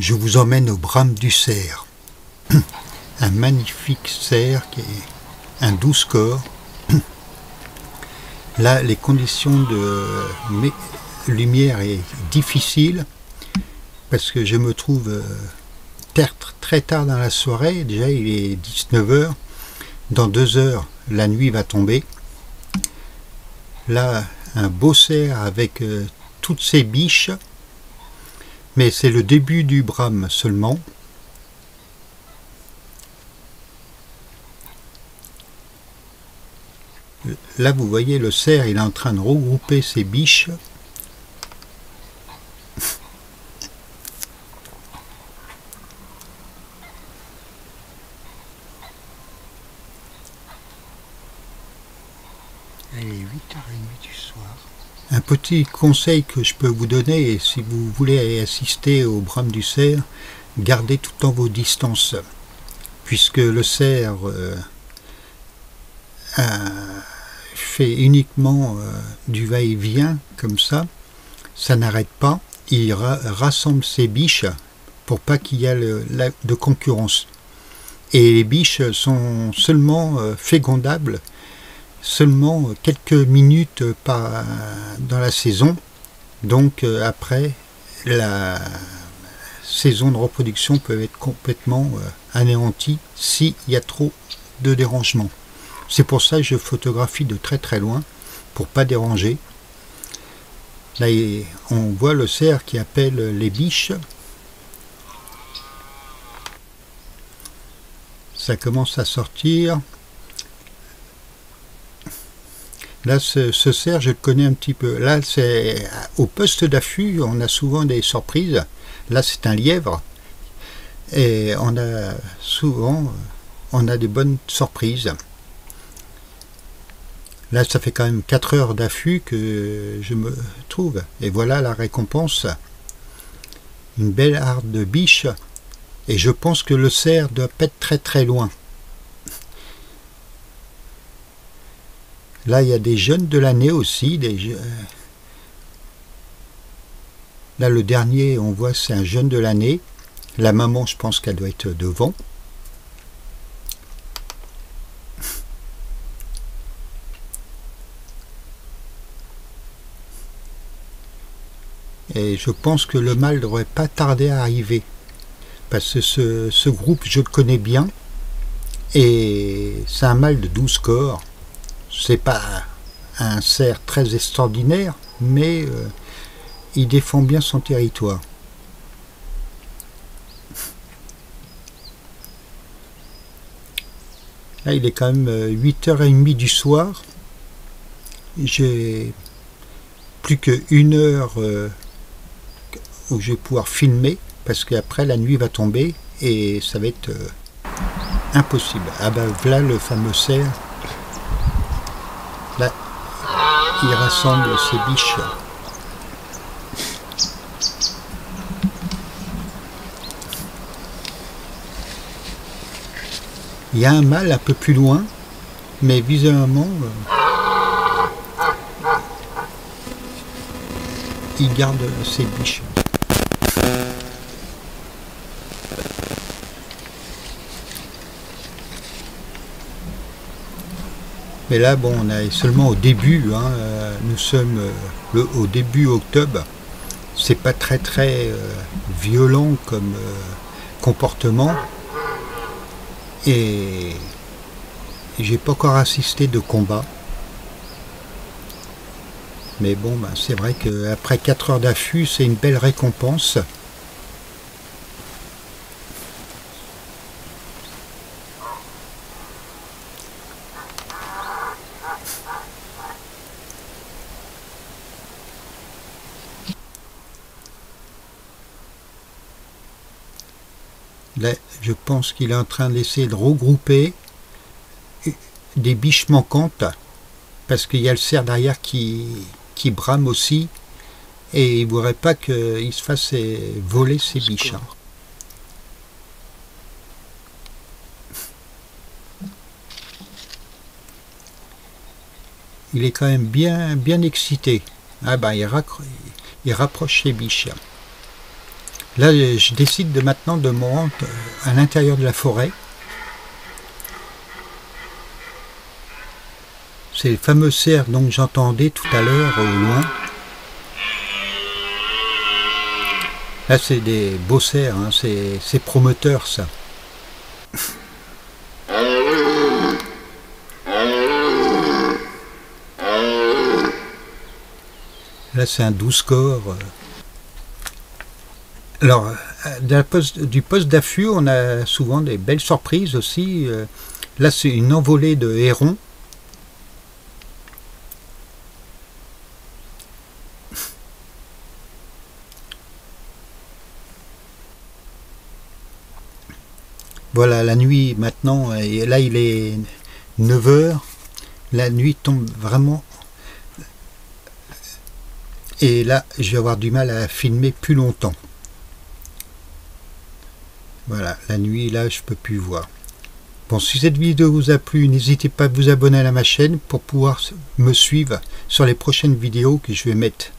je vous emmène au brame du cerf. Un magnifique cerf qui est un 12 corps. Là, les conditions de lumière est difficile parce que je me trouve très tard dans la soirée. Déjà, il est 19 h. Dans 2 heures, la nuit va tomber. Là, un beau cerf avec toutes ses biches. Mais c'est le début du brame seulement. Là, vous voyez, le cerf, il est en train de regrouper ses biches. Il est 8h30 du soir. Un petit conseil que je peux vous donner, si vous voulez assister au brame du cerf, gardez tout le temps vos distances. Puisque le cerf fait uniquement du va-et-vient, comme ça n'arrête pas. Il rassemble ses biches pour pas qu'il y ait de concurrence. Et les biches sont seulement fécondables seulement quelques minutes dans la saison. Donc après, la saison de reproduction peut être complètement anéantie s'il y a trop de dérangement. C'est pour ça que je photographie de très loin pour pas déranger. Là, on voit le cerf qui appelle les biches. Ça commence à sortir. Là, ce cerf, je le connais un petit peu. Là, c'est au poste d'affût, on a souvent des surprises. Là, c'est un lièvre. Et on a des bonnes surprises. Là, ça fait quand même 4 heures d'affût que je me trouve. Et voilà la récompense. Une belle harde de biche. Et je pense que le cerf doit pas être très loin. Là, il y a des jeunes de l'année aussi. Là, le dernier, on voit, c'est un jeune de l'année. La maman, je pense qu'elle doit être devant. Et je pense que le mâle ne devrait pas tarder à arriver. Parce que ce groupe, je le connais bien. Et c'est un mâle de 12 corps. C'est pas un cerf très extraordinaire, mais il défend bien son territoire. Là, il est quand même 8h30 du soir. J'ai plus qu'une heure où je vais pouvoir filmer, parce qu'après la nuit va tomber et ça va être impossible. Ah ben voilà le fameux cerf. Là, il rassemble ses biches. Il y a un mâle un peu plus loin, mais visiblement, il garde ses biches. Mais là, bon, on est seulement au début, hein, nous sommes au début octobre. C'est pas très violent comme comportement. Et j'ai pas encore assisté de combat. Mais bon, ben, c'est vrai qu'après 4 heures d'affût, c'est une belle récompense. Là, je pense qu'il est en train d'essayer de regrouper des biches manquantes, parce qu'il y a le cerf derrière qui brame aussi, et il ne voudrait pas qu'il se fasse voler ses biches. Il est quand même bien excité. Ah ben, il rapproche ses biches. Là, je décide maintenant de me rendre à l'intérieur de la forêt. C'est le fameux cerf dont j'entendais tout à l'heure au loin. Là, c'est des beaux cerfs, hein, c'est prometteur ça. Là, c'est un 12 corps. Alors, du poste d'affût, on a souvent des belles surprises aussi. Là, c'est une envolée de hérons. Voilà, la nuit maintenant, et là il est 9 h. La nuit tombe vraiment. Et là, je vais avoir du mal à filmer plus longtemps. Voilà, la nuit, là, je peux plus voir. Bon, si cette vidéo vous a plu, n'hésitez pas à vous abonner à ma chaîne pour pouvoir me suivre sur les prochaines vidéos que je vais mettre.